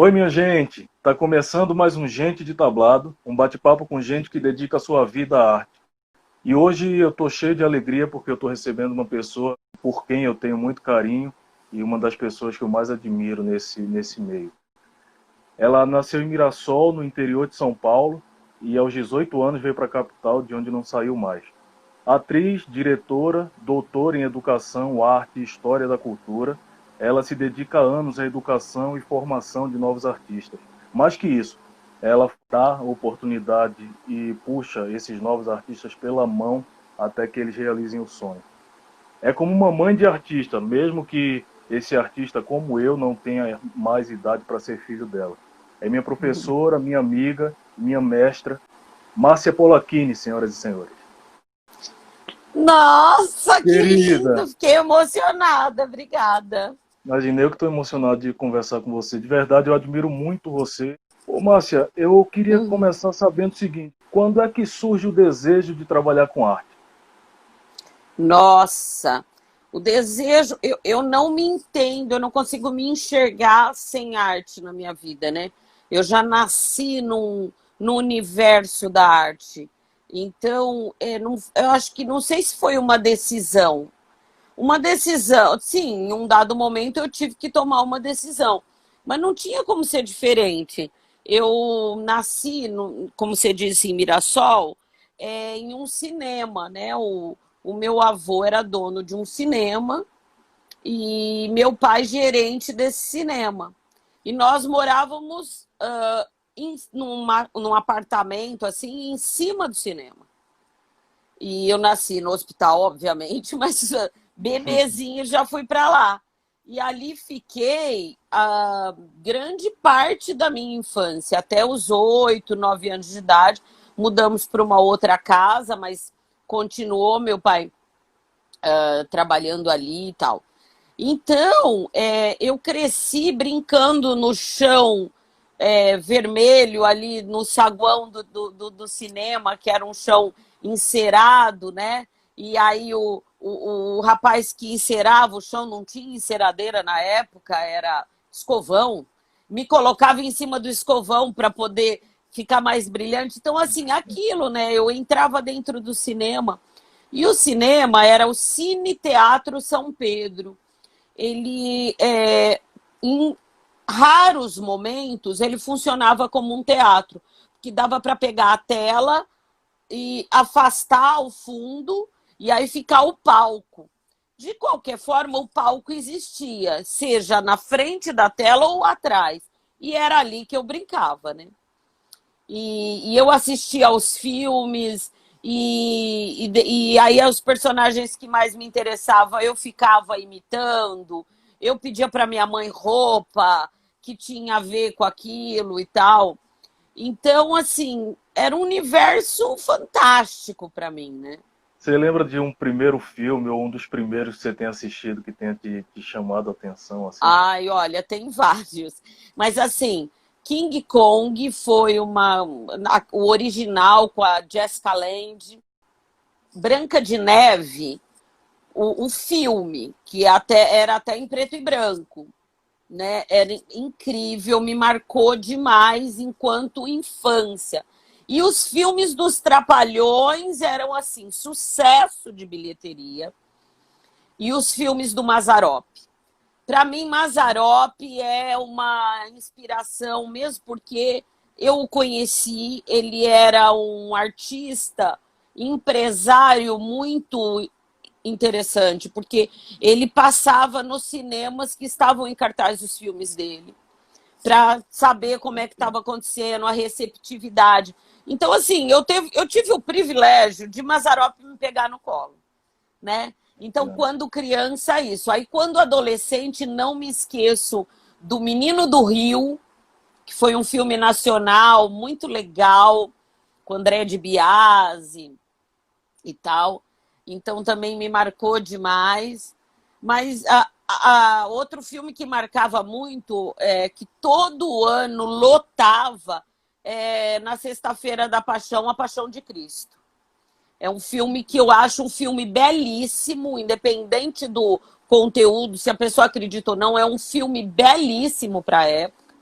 Oi, minha gente! Tá começando mais um Gente de Tablado, um bate-papo com gente que dedica a sua vida à arte. E hoje eu tô cheio de alegria porque eu tô recebendo uma pessoa por quem eu tenho muito carinho e uma das pessoas que eu mais admiro nesse meio. Ela nasceu em Mirassol, no interior de São Paulo, e aos 18 anos veio para a capital, de onde não saiu mais. Atriz, diretora, doutora em Educação, Arte e História da Cultura, ela se dedica há anos à educação e formação de novos artistas. Mais que isso, ela dá oportunidade e puxa esses novos artistas pela mão até que eles realizem o sonho. É como uma mãe de artista, mesmo que esse artista, como eu, não tenha mais idade para ser filho dela. É minha professora, minha amiga, minha mestra, Márcia Polacchini, senhoras e senhores. Nossa, que Querida, lindo! Fiquei emocionada, obrigada. imaginei que estou emocionado de conversar com você. De verdade, eu admiro muito você. Ô, Márcia, eu queria começar sabendo o seguinte: quando é que surge o desejo de trabalhar com arte? Nossa, o desejo, eu não me entendo, eu não consigo me enxergar sem arte na minha vida, né? Eu já nasci no universo da arte. Então, eu acho que não sei se foi uma decisão. Uma decisão, sim, em um dado momento eu tive que tomar uma decisão, mas não tinha como ser diferente. Eu nasci, como você disse, em Mirassol, em um cinema, né? O meu avô era dono de um cinema e meu pai gerente desse cinema. E nós morávamos num apartamento assim em cima do cinema. E eu nasci no hospital, obviamente, mas bebezinho já fui para lá. E ali fiquei a grande parte da minha infância, até os 8, 9 anos de idade. Mudamos para uma outra casa, mas continuou meu pai trabalhando ali e tal. Então, eu cresci brincando no chão vermelho, ali no saguão do cinema, que era um chão encerado, né? E aí o rapaz que encerava o chão, não tinha enceradeira na época, era escovão, me colocava em cima do escovão para poder ficar mais brilhante. Então, assim, aquilo, né? Eu entrava dentro do cinema, e o cinema era o Cine Teatro São Pedro. Ele, em raros momentos, ele funcionava como um teatro, que dava para pegar a tela e afastar o fundo e aí ficar o palco. De qualquer forma, o palco existia, seja na frente da tela ou atrás. E era ali que eu brincava, né? E eu assistia aos filmes, e aí os personagens que mais me interessavam eu ficava imitando, eu pedia para minha mãe roupa que tinha a ver com aquilo e tal. Então, assim, era um universo fantástico para mim, né? Você lembra de um primeiro filme ou um dos primeiros que você tenha assistido que tenha te chamado a atenção, assim? Ai, olha, tem vários. Mas assim, King Kong foi o original com a Jessica Lange. Branca de Neve, o filme, que era até em preto e branco, né? Era incrível, me marcou demais enquanto infância. E os filmes dos Trapalhões eram assim, sucesso de bilheteria. E os filmes do Mazzaropi. Para mim, Mazzaropi é uma inspiração, mesmo porque eu o conheci, ele era um artista, empresário muito interessante, porque ele passava nos cinemas que estavam em cartaz os filmes dele, para saber como é que estava acontecendo, a receptividade. Então, assim, eu tive o privilégio de Mazzaropi me pegar no colo, né? Então, quando criança, isso. Aí, quando adolescente, não me esqueço do Menino do Rio, que foi um filme nacional muito legal, com André de Biasi e tal. Então, também me marcou demais. Mas outro filme que marcava muito, que todo ano lotava, na Sexta-feira da Paixão, A Paixão de Cristo. É um filme que eu acho um filme belíssimo, independente do conteúdo, se a pessoa acredita ou não, é um filme belíssimo para a época.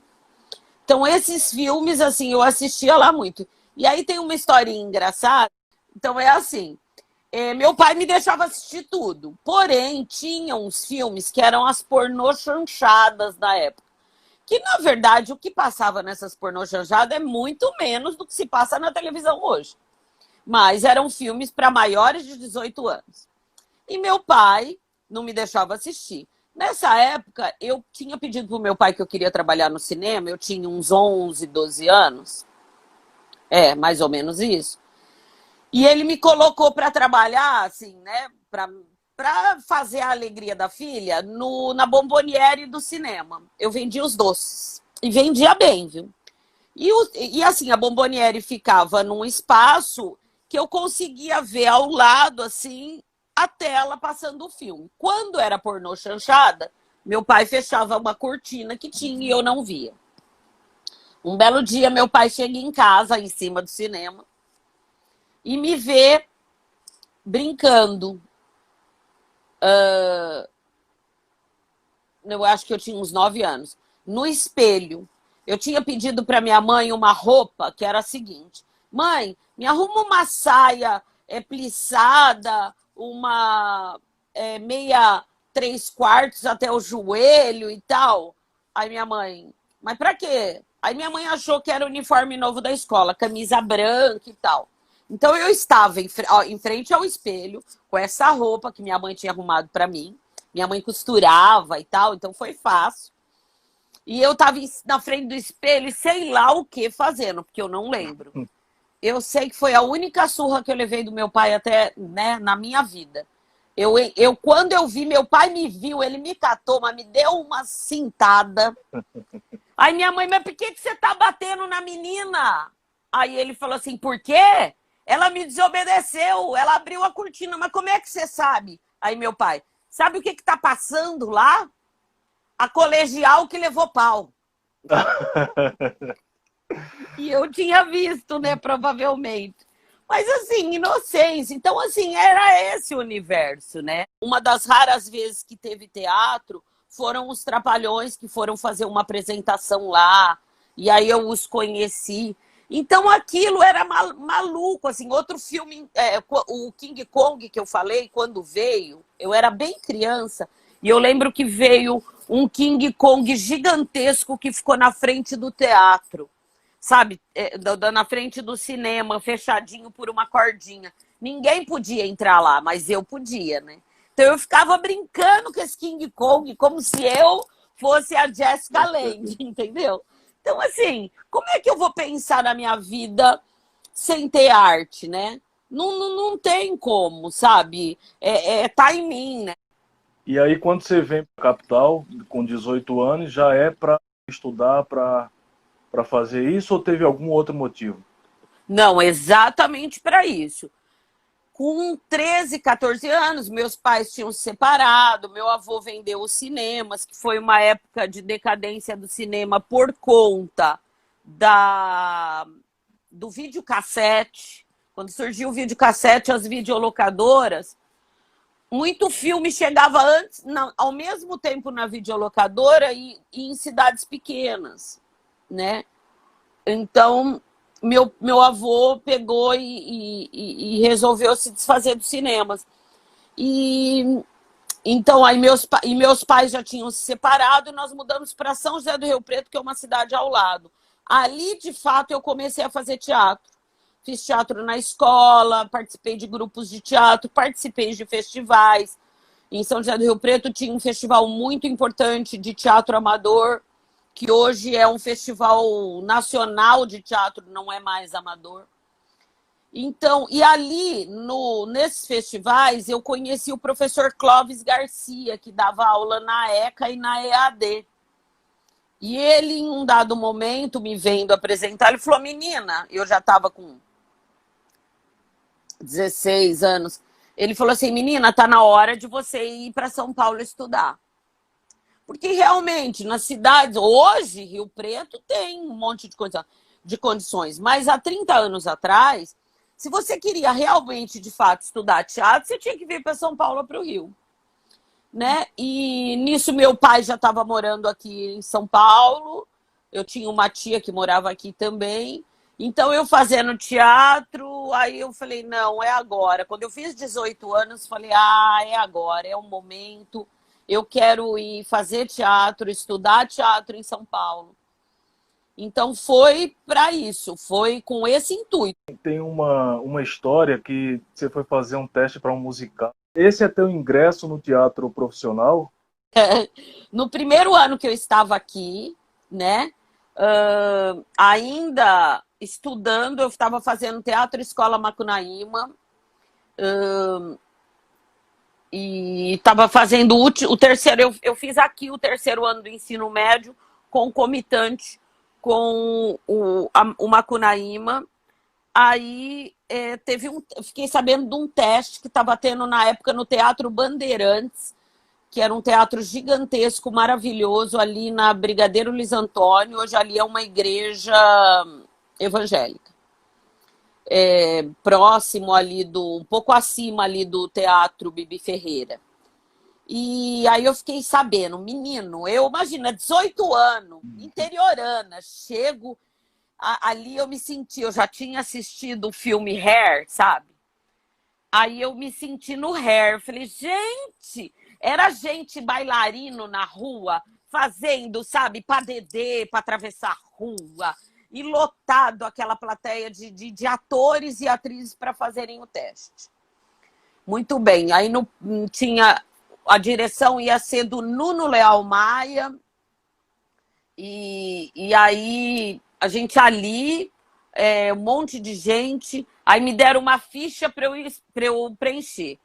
Então, esses filmes, assim, eu assistia lá muito. E aí tem uma historinha engraçada. Então, é assim, meu pai me deixava assistir tudo. Porém, tinha uns filmes que eram as pornô chanchadas da época. Que, na verdade, o que passava nessas pornô chanchadas é muito menos do que se passa na televisão hoje. Mas eram filmes para maiores de 18 anos. E meu pai não me deixava assistir. Nessa época, eu tinha pedido para o meu pai que eu queria trabalhar no cinema, eu tinha uns 11, 12 anos. Mais ou menos isso. E ele me colocou para trabalhar, assim, né, para fazer a alegria da filha na bomboniere do cinema. Eu vendia os doces. E vendia bem, viu? E assim, a bomboniere ficava num espaço que eu conseguia ver ao lado, assim, a tela passando o filme. Quando era pornô chanchada, meu pai fechava uma cortina que tinha e eu não via. Um belo dia, meu pai chega em casa, em cima do cinema, e me vê brincando. Eu acho que eu tinha uns 9 anos. No espelho. Eu tinha pedido para minha mãe uma roupa que era a seguinte: mãe, me arruma uma saia plissada, uma meia 3/4 até o joelho e tal. Aí minha mãe, mas para quê? Aí minha mãe achou que era o uniforme novo da escola, camisa branca e tal. Então eu estava em frente ao espelho com essa roupa que minha mãe tinha arrumado para mim. Minha mãe costurava e tal, então foi fácil. E eu estava na frente do espelho e sei lá o que fazendo, porque eu não lembro. Eu sei que foi a única surra que eu levei do meu pai até, né, na minha vida. Quando eu vi, meu pai me viu, ele me catou, mas me deu uma cintada. Aí minha mãe, mas por que você tá batendo na menina? Aí ele falou assim, por quê? Ela me desobedeceu, ela abriu a cortina, mas como é que você sabe? Aí meu pai, sabe o que tá passando lá? A colegial que levou pau. E eu tinha visto, né, provavelmente. Mas assim, inocência. Então, assim, era esse o universo, né? Uma das raras vezes que teve teatro foram os Trapalhões que foram fazer uma apresentação lá. E aí eu os conheci. Então aquilo era maluco, assim. Outro filme, o King Kong que eu falei, quando veio, eu era bem criança. E eu lembro que veio um King Kong gigantesco que ficou na frente do teatro. Sabe, na frente do cinema, fechadinho por uma cordinha. Ninguém podia entrar lá, mas eu podia, né? Então eu ficava brincando com esse King Kong como se eu fosse a Jessica Lange, entendeu? Então, assim, como é que eu vou pensar na minha vida sem ter arte, né? Não tem como, sabe? Tá em mim, né? E aí, quando você vem para a capital, com 18 anos, já é para estudar, para fazer isso, ou teve algum outro motivo? Não, exatamente para isso. Com 13, 14 anos, meus pais tinham se separado, meu avô vendeu os cinemas, que foi uma época de decadência do cinema por conta do videocassete. Quando surgiu o videocassete, as videolocadoras, muito filme chegava antes, ao mesmo tempo na videolocadora e em cidades pequenas, né? Então, meu avô pegou e resolveu se desfazer dos cinemas. E então, aí meus pais já tinham se separado e nós mudamos para São José do Rio Preto, que é uma cidade ao lado. Ali, de fato, eu comecei a fazer teatro. Fiz teatro na escola, participei de grupos de teatro, participei de festivais. Em São José do Rio Preto tinha um festival muito importante de teatro amador, que hoje é um festival nacional de teatro, não é mais amador. Então, e ali, nesses festivais, eu conheci o professor Clóvis Garcia, que dava aula na ECA e na EAD. E ele, em um dado momento, me vendo apresentar, ele falou, menina, eu já estava com 16 anos, ele falou assim, menina, tá na hora de você ir para São Paulo estudar. Porque realmente, nas cidades, hoje, Rio Preto tem um monte de condições, mas há 30 anos atrás, se você queria realmente, de fato, estudar teatro, você tinha que vir para São Paulo ou para o Rio. Né? E nisso meu pai já estava morando aqui em São Paulo, Eu tinha uma tia que morava aqui também. Então, eu fazendo teatro, aí eu falei, não, é agora. Quando eu fiz 18 anos, falei, é agora, é o momento. Eu quero ir fazer teatro, estudar teatro em São Paulo. Então, foi para isso, foi com esse intuito. Tem uma história que você foi fazer um teste para um musical. Esse é teu ingresso no teatro profissional? No primeiro ano que eu estava aqui, né, ainda estudando, eu estava fazendo Teatro Escola Macunaíma, e estava fazendo o terceiro, eu fiz aqui o terceiro ano do ensino médio, concomitante com o Macunaíma. Aí fiquei sabendo de um teste que estava tendo na época no Teatro Bandeirantes, que era um teatro gigantesco, maravilhoso, ali na Brigadeiro Luiz Antônio. Hoje ali é uma igreja evangélica. Próximo ali um pouco acima ali do Teatro Bibi Ferreira. E aí eu fiquei sabendo, menino, eu imagina, 18 anos, interiorana, chego ali, eu me senti, eu já tinha assistido o filme Hair, sabe? Aí eu me senti no Hair, falei, gente, era gente bailarino na rua, fazendo, sabe, padedê para atravessar a rua, e lotado aquela plateia de atores e atrizes para fazerem o teste. Muito bem, aí tinha, a direção ia ser do Nuno Leal Maia, e aí a gente ali, um monte de gente, aí me deram uma ficha para eu preencher.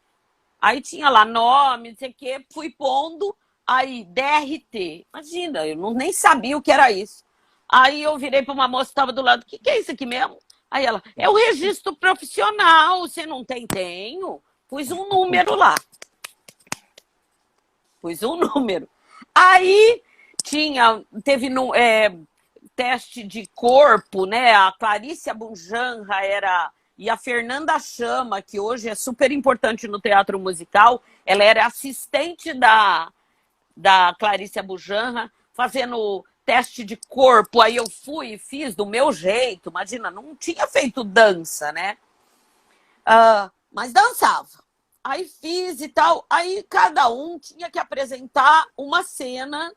Aí tinha lá nome, não sei o quê, fui pondo, aí DRT. Imagina, eu nem sabia o que era isso. Aí eu virei para uma moça que estava do lado, o que é isso aqui mesmo? Aí ela, é o registro profissional, você não tem? Tenho. Pus um número lá. Pus um número. Aí teve teste de corpo, né? A Clarice Abunjanra e a Fernanda Chama, que hoje é super importante no teatro musical, ela era assistente da Clarice Abunjanra, fazendo teste de corpo. Aí eu fui e fiz do meu jeito. Imagina, não tinha feito dança, né? Mas dançava. Aí fiz e tal. Aí cada um tinha que apresentar uma cena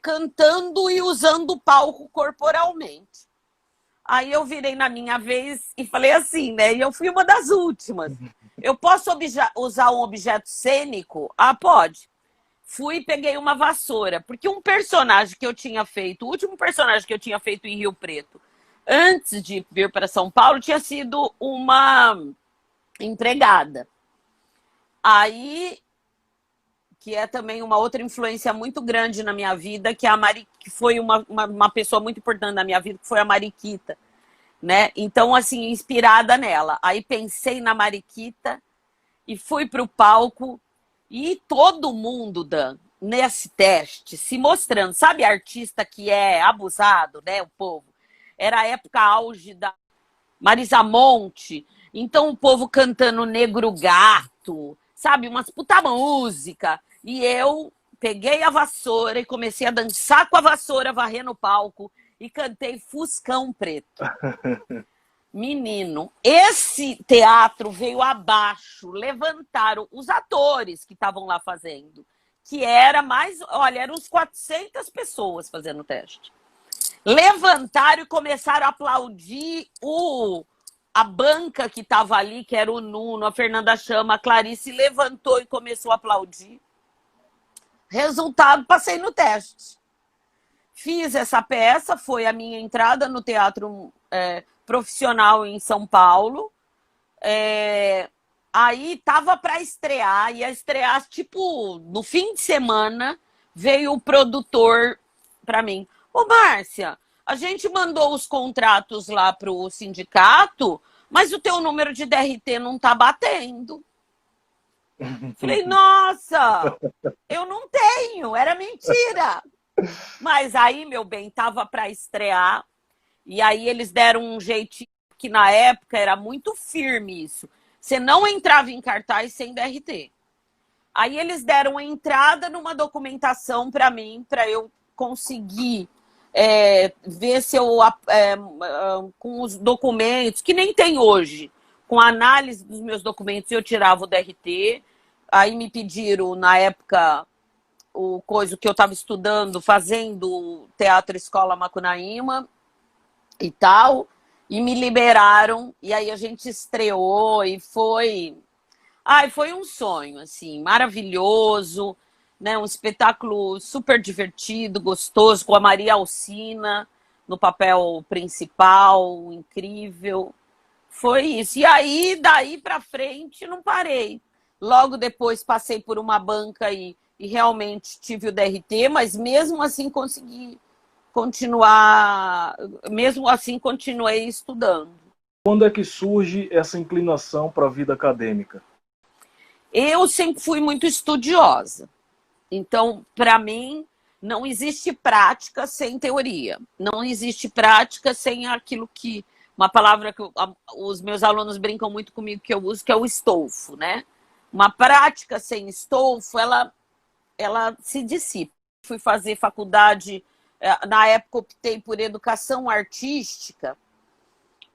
cantando e usando o palco corporalmente. Aí eu virei na minha vez e falei assim, né? E eu fui uma das últimas. Eu posso usar um objeto cênico? Pode. Fui e peguei uma vassoura, porque um personagem que eu tinha feito, o último personagem que eu tinha feito em Rio Preto, antes de vir para São Paulo, tinha sido uma empregada. Aí, que é também uma outra influência muito grande na minha vida, que que foi uma pessoa muito importante na minha vida, que foi a Mariquita, né? Então, assim, inspirada nela. Aí pensei na Mariquita e fui para o palco e todo mundo, Dan, nesse teste, se mostrando. Sabe artista que é abusado, né, o povo? Era a época auge da Marisa Monte, então o povo cantando Negro Gato, sabe, umas puta música. E eu peguei a vassoura e comecei a dançar com a vassoura, varrendo o palco, e cantei Fuscão Preto. Menino, esse teatro veio abaixo, levantaram os atores que estavam lá fazendo, que era eram uns 400 pessoas fazendo o teste. Levantaram e começaram a aplaudir a banca que estava ali, que era o Nuno, a Fernanda Chama, a Clarice, levantou e começou a aplaudir. Resultado, passei no teste. Fiz essa peça, foi a minha entrada no teatro profissional em São Paulo. Aí tava para estrear, ia estrear, tipo, no fim de semana, veio o produtor para mim. Ô, Márcia, a gente mandou os contratos lá pro sindicato, mas o teu número de DRT não tá batendo. Falei, nossa, eu não tenho, era mentira. Mas aí, meu bem, tava para estrear, e aí eles deram um jeitinho, que na época era muito firme isso. Você não entrava em cartaz sem DRT. Aí eles deram entrada numa documentação para mim, para eu conseguir ver se eu, com os documentos, que nem tem hoje, com a análise dos meus documentos, eu tirava o DRT. Aí me pediram, na época, o coisa que eu estava estudando, fazendo Teatro Escola Macunaíma e tal, e me liberaram, e aí a gente estreou, e foi... Ai, foi um sonho, assim, maravilhoso, né? Um espetáculo super divertido, gostoso, com a Maria Alcina no papel principal, incrível. Foi isso. E aí, daí para frente, não parei. Logo depois passei por uma banca e realmente tive o DRT, mas mesmo assim consegui continuar, mesmo assim continuei estudando. Quando é que surge essa inclinação para a vida acadêmica? Eu sempre fui muito estudiosa. Então, para mim, não existe prática sem teoria. Não existe prática sem aquilo que... Uma palavra que os meus alunos brincam muito comigo que eu uso, que é o estofo, né? Uma prática sem estofo, ela se dissipa. Fui fazer faculdade, na época optei por educação artística,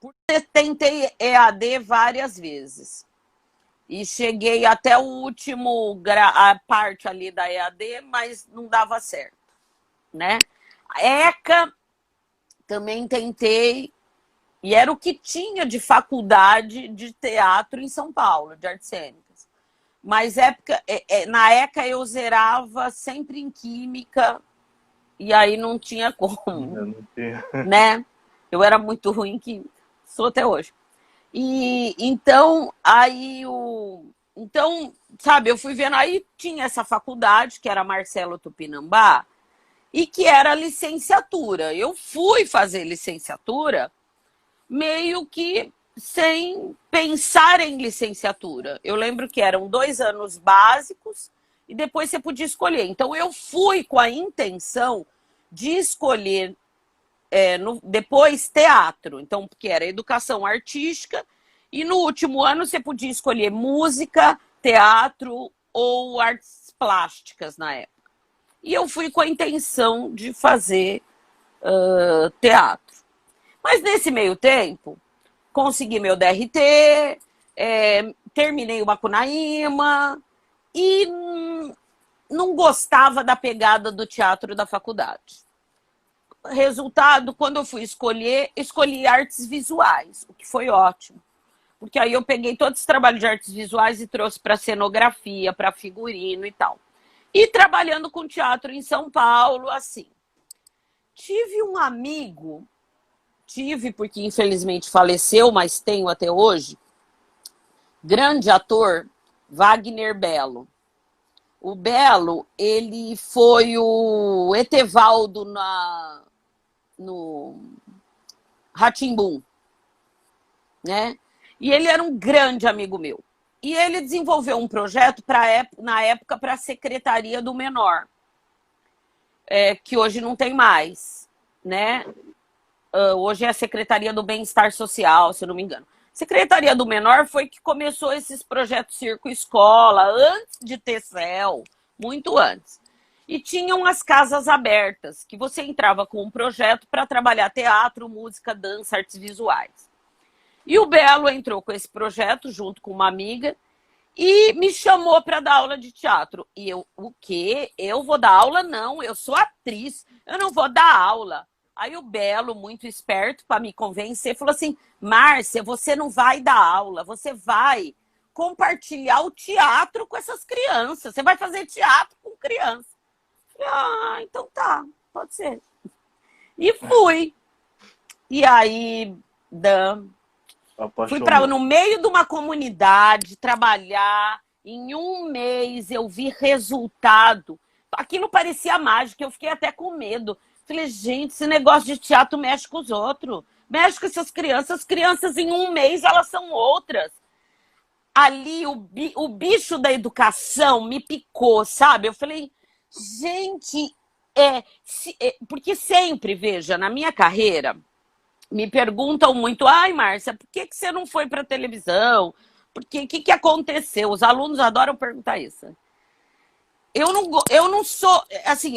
porque tentei EAD várias vezes. E cheguei até o último, a parte ali da EAD, mas não dava certo, né? A ECA também tentei, e era o que tinha de faculdade de teatro em São Paulo, de artes cênicas. Mas na ECA eu zerava sempre em química, e aí não tinha como, né? Eu era muito ruim em química, sou até hoje. E então, sabe, eu fui vendo, aí tinha essa faculdade, que era Marcelo Tupinambá, e que era licenciatura. Eu fui fazer licenciatura meio que sem pensar em licenciatura. Eu lembro que eram 2 anos básicos e depois você podia escolher. Então, eu fui com a intenção de escolher depois teatro, então, porque era educação artística, e no último ano você podia escolher música, teatro ou artes plásticas na época. E eu fui com a intenção de fazer teatro. Mas nesse meio tempo, consegui meu DRT, terminei o Macunaíma e não gostava da pegada do teatro da faculdade. Resultado, quando eu fui escolhi artes visuais, o que foi ótimo. Porque aí eu peguei todo esse trabalho de artes visuais e trouxe para cenografia, para figurino e tal. E trabalhando com teatro em São Paulo, assim. Tive um amigo, porque infelizmente faleceu, mas tenho até hoje, grande ator, Wagner Belo. O Belo, ele foi o Etevaldo no Rá-Tim-Bum, né? E ele era um grande amigo meu. E ele desenvolveu um projeto na época para a Secretaria do Menor, que hoje não tem mais, né? Hoje é a Secretaria do Bem-Estar Social, se eu não me engano. Secretaria do Menor foi que começou esses projetos Circo Escola, antes de ter CEL, muito antes. E tinham as casas abertas, que você entrava com um projeto para trabalhar teatro, música, dança, artes visuais. E o Belo entrou com esse projeto junto com uma amiga e me chamou para dar aula de teatro. E eu, o quê? Eu vou dar aula? Não, eu sou atriz, eu não vou dar aula. Aí o Belo, muito esperto, para me convencer, falou assim: Márcia, você não vai dar aula, você vai compartilhar o teatro com essas crianças. Você vai fazer teatro com criança. Eu falei, então tá, pode ser. E fui. E aí, fui no meio de uma comunidade trabalhar. Em um mês eu vi resultado. Aquilo parecia mágica, eu fiquei até com medo. Falei, gente, esse negócio de teatro mexe com os outros. Mexe com essas crianças. As crianças, em um mês, elas são outras. Ali, o bicho da educação me picou, sabe? Eu falei, gente, porque sempre, veja, na minha carreira, me perguntam muito, ai, Márcia, por que você não foi para a televisão? O que aconteceu? Os alunos adoram perguntar isso. eu não sou, assim,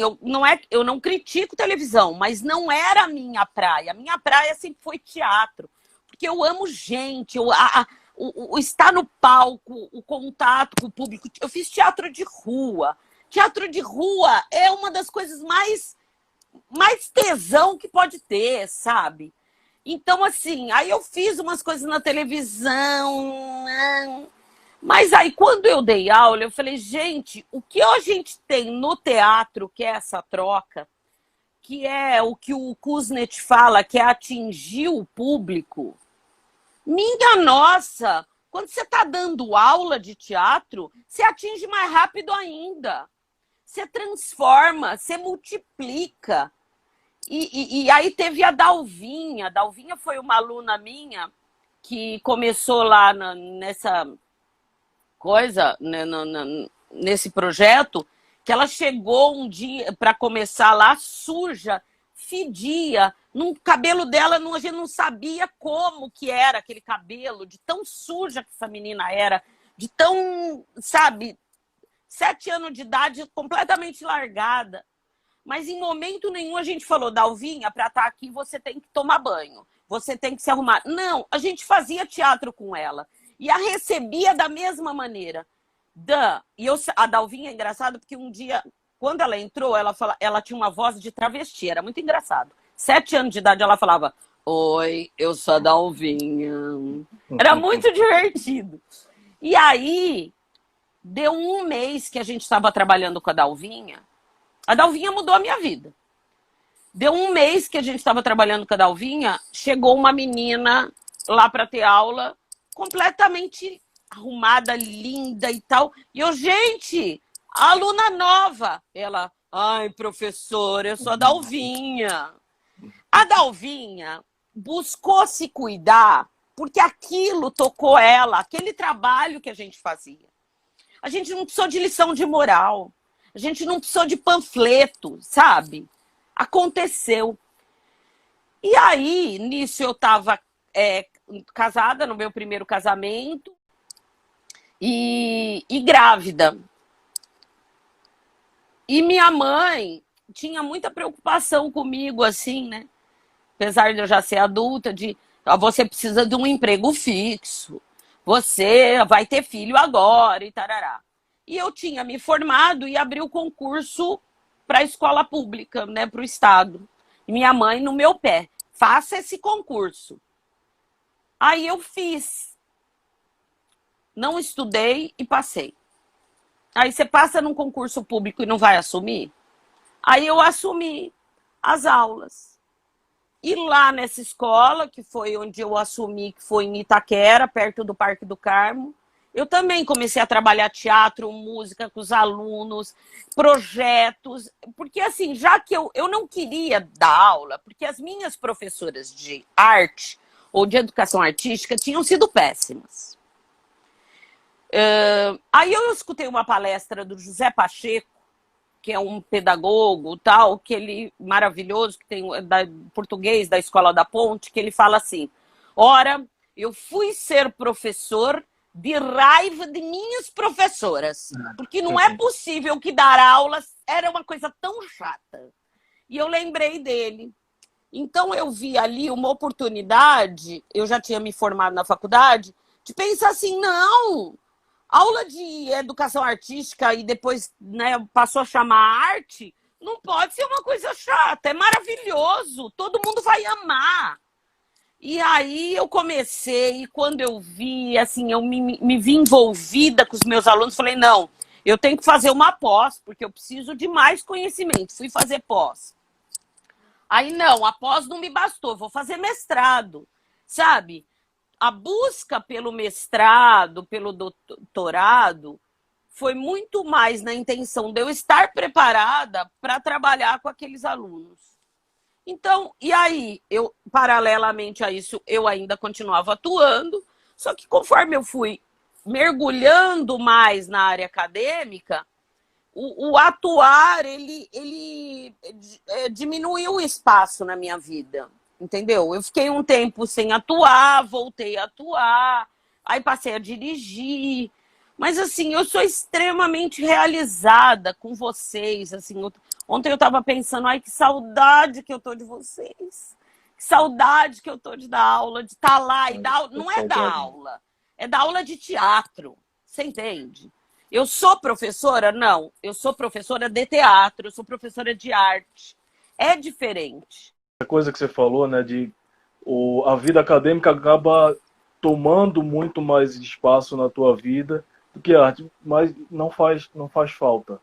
eu não critico televisão, mas não era a minha praia. A minha praia sempre foi teatro, porque eu amo gente, o estar no palco, o contato com o público. Eu fiz teatro de rua. Teatro de rua é uma das coisas mais tesão que pode ter, sabe? Então, assim, aí eu fiz umas coisas na televisão, mas aí quando eu dei aula, eu falei, gente, o que a gente tem no teatro, que é essa troca, que é o que o Kuznets fala, que é atingir o público. Minha nossa, quando você está dando aula de teatro, você atinge mais rápido ainda. Você transforma, você multiplica. E aí teve a Dalvinha. A Dalvinha foi uma aluna minha que começou lá nessa coisa, né, nesse projeto, que ela chegou um dia para começar lá suja, fedia. No cabelo dela, a gente não sabia como que era aquele cabelo, de tão suja que essa menina era, de tão, sabe, 7 anos de idade, completamente largada. Mas em momento nenhum a gente falou, Dalvinha, para estar aqui você tem que tomar banho, você tem que se arrumar. Não, a gente fazia teatro com ela e a recebia da mesma maneira. A Dalvinha é engraçada porque um dia, quando ela entrou, ela tinha uma voz de travesti, era muito engraçado. 7 anos de idade ela falava, oi, eu sou a Dalvinha. Era muito divertido. E aí, deu um mês que a gente estava trabalhando com a Dalvinha. A Dalvinha mudou a minha vida. Deu um mês que a gente estava trabalhando com a Dalvinha, chegou uma menina lá para ter aula, completamente arrumada, linda e tal. E eu, gente, a aluna nova. Ela, ai, professora, eu sou a Dalvinha. A Dalvinha buscou se cuidar porque aquilo tocou ela, aquele trabalho que a gente fazia. A gente não precisou de lição de moral. A gente não precisou de panfleto, sabe? Aconteceu. E aí, nisso eu estava casada, no meu primeiro casamento, e grávida. E minha mãe tinha muita preocupação comigo, assim, né? Apesar de eu já ser adulta, você precisa de um emprego fixo, você vai ter filho agora e tarará. E eu tinha me formado e abri o concurso para a escola pública, né, para o Estado. E minha mãe no meu pé, faça esse concurso. Aí eu fiz. Não estudei e passei. Aí você passa num concurso público e não vai assumir? Aí eu assumi as aulas. E lá nessa escola, que foi onde eu assumi, que foi em Itaquera, perto do Parque do Carmo, eu também comecei a trabalhar teatro, música com os alunos, projetos, porque assim, já que eu não queria dar aula, porque as minhas professoras de arte ou de educação artística tinham sido péssimas. Aí eu escutei uma palestra do José Pacheco, que é um pedagogo tal, que ele maravilhoso, que tem português da Escola da Ponte, que ele fala assim: ora, eu fui ser professor de raiva de minhas professoras, porque não é possível que dar aulas era uma coisa tão chata. E eu lembrei dele. Então eu vi ali uma oportunidade, eu já tinha me formado na faculdade, de pensar assim, não, aula de educação artística e depois, né, passou a chamar arte, não pode ser uma coisa chata, é maravilhoso, todo mundo vai amar. E aí eu comecei, e quando eu vi, assim, eu me vi envolvida com os meus alunos, falei, não, eu tenho que fazer uma pós, porque eu preciso de mais conhecimento. Fui fazer pós. Aí não, a pós não me bastou, vou fazer mestrado, sabe? A busca pelo mestrado, pelo doutorado, foi muito mais na intenção de eu estar preparada para trabalhar com aqueles alunos. Então, e aí, eu, paralelamente a isso, eu ainda continuava atuando, só que conforme eu fui mergulhando mais na área acadêmica, o atuar, ele diminuiu o espaço na minha vida, entendeu? Eu fiquei um tempo sem atuar, voltei a atuar, aí passei a dirigir, Mas, assim, eu sou extremamente realizada com vocês. Assim, ontem eu estava pensando, ai, que saudade que eu tô de vocês. Que saudade que eu tô de dar aula, de estar lá e dar. É Não é dar saudade. aula, é dar aula de teatro. Você entende? Eu sou professora? Não. Eu sou professora de teatro, eu sou professora de arte. É diferente. A coisa que você falou, né, de a vida acadêmica acaba tomando muito mais espaço na tua vida do que a arte, mas não faz falta.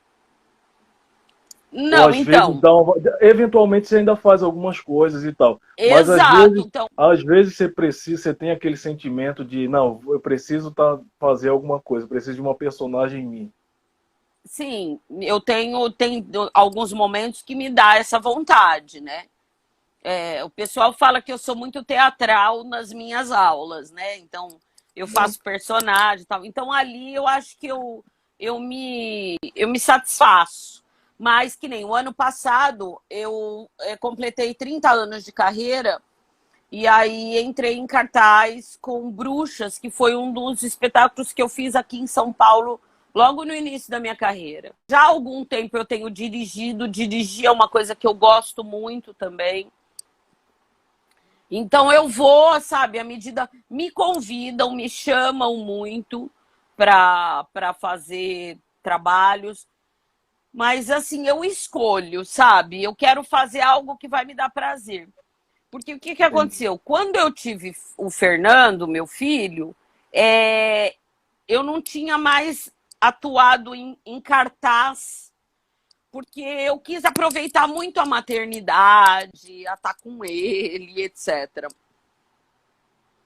Ou Não, às vezes então. dá eventualmente você ainda faz algumas coisas e tal, mas Exato. Então, às vezes você precisa, você tem aquele sentimento de não, eu preciso fazer alguma coisa, eu preciso de uma personagem em mim. sim, eu tenho alguns momentos que me dá essa vontade, né? O pessoal fala que eu sou muito teatral nas minhas aulas, né? Então, eu faço personagem e tal. Então, ali eu acho que eu me satisfaço. Mas, que nem o ano passado, eu completei 30 anos de carreira e aí entrei em cartaz com Bruxas, que foi um dos espetáculos que eu fiz aqui em São Paulo logo no início da minha carreira. Já há algum tempo eu tenho dirigido, dirigir é uma coisa que eu gosto muito também. Então eu vou, sabe, à medida me convidam, me chamam muito para fazer trabalhos, mas assim eu escolho, sabe? Eu quero fazer algo que vai me dar prazer. Porque o que Entendi. aconteceu? Quando eu tive o Fernando, meu filho, eu não tinha mais atuado em cartaz, porque eu quis aproveitar muito a maternidade, a estar com ele, etc.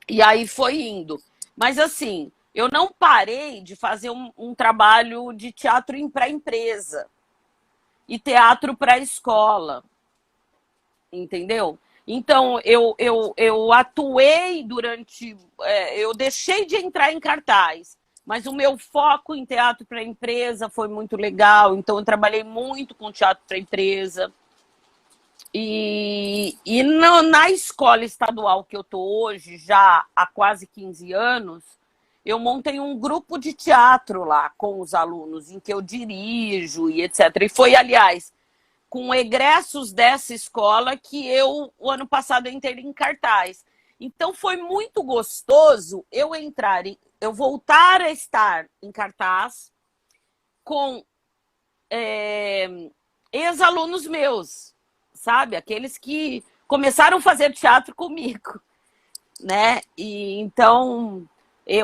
E aí foi indo. Mas assim, eu não parei de fazer um trabalho de teatro para a empresa e teatro para a escola, entendeu? Então, eu atuei durante. Eu deixei de entrar em cartaz, mas o meu foco em teatro para a empresa foi muito legal. Então, eu trabalhei muito com teatro para a empresa. E na escola estadual que eu estou hoje, já há quase 15 anos, eu montei um grupo de teatro lá com os alunos, em que eu dirijo e etc. E foi, aliás, com egressos dessa escola que o ano passado, eu entrei em cartaz. Então, foi muito gostoso eu voltar a estar em cartaz com ex-alunos meus, sabe? Aqueles que começaram a fazer teatro comigo, né? E então,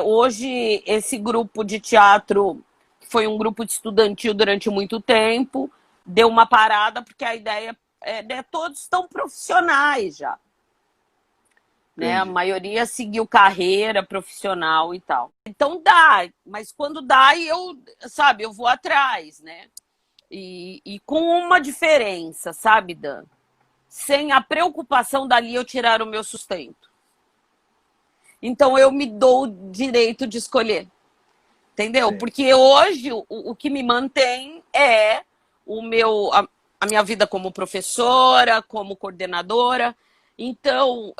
hoje, esse grupo de teatro, que foi um grupo de estudantil durante muito tempo, deu uma parada, porque a ideia né, todos estão profissionais já. Né? A Entendi. maioria seguiu carreira profissional e tal. Então dá, mas quando dá, eu vou atrás, né? E com uma diferença, sabe, Dan? Sem a preocupação dali eu tirar o meu sustento. Então eu me dou o direito de escolher. Entendeu? Sim. Porque hoje o que me mantém é a minha vida como professora, como coordenadora. Então,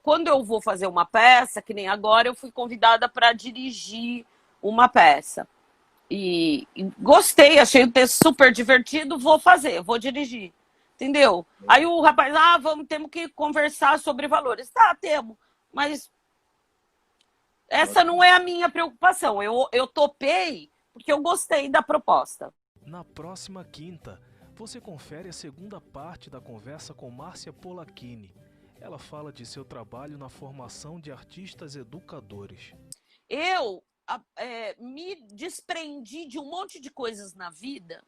quando eu vou fazer uma peça, que nem agora, eu fui convidada para dirigir uma peça. E gostei, achei o texto super divertido, vou fazer, vou dirigir. Entendeu? Aí o rapaz, temos que conversar sobre valores. Tá, temos, mas essa não é a minha preocupação. Eu topei porque eu gostei da proposta. Na próxima quinta, você confere a segunda parte da conversa com Márcia Polacchini. Ela fala de seu trabalho na formação de artistas educadores. Eu me desprendi de um monte de coisas na vida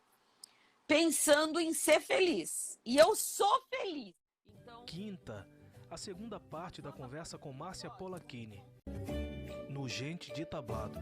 pensando em ser feliz. E eu sou feliz. Então... Quinta, a segunda parte da conversa com Márcia Polacchini. No Gente de Tablado.